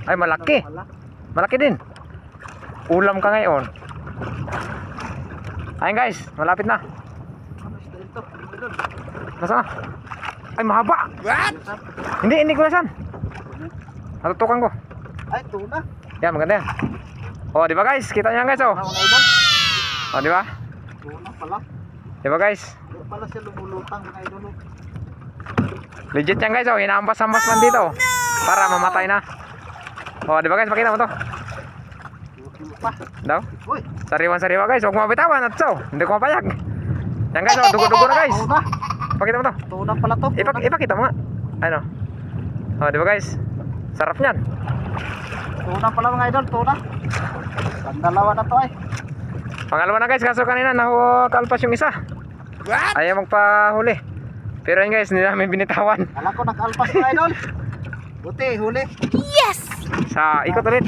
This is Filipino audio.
Ay, malaki. Malaki din. Ulam ka ngayon. Ayun guys, malapit na. Nasaan na? Ay, mahaba. What? Hindi ko nasan. Natutukan ko. Ay, tuna. Yan, maganda yan. Oh, di ba guys? Kita niyo yan guys, oh. Oh, di ba? Tuna pala. Di ba guys? Di pala siya lumulutang mga idol. Legit yan guys, oh. Hinaampas-ampas man dito, oh. Para mamatay na. Oh, di ba guys? Pakita mo to. Pa. Daw? Uy, Sariwan-sariwa guys. Huwag mabitawan at so. Hindi ko mapayag. Yan guys, oh. Dugo-dugo na guys. tuna. Pakita mo to. Tuna pala to. Tuna. Ipakita mo nga. Ano? Oh, di ba guys? Sarap niyan. Tuna pala mga idol, tuna. Pandalawa na to ay. Pangalawa na guys, kaso kanina nakalpas yung isa. What? Ayaw magpahuli. Pero yun guys, hindi namin binitawan. Kala ko nag-alpas mga idol. Buti, huli. Sa ikot ulit.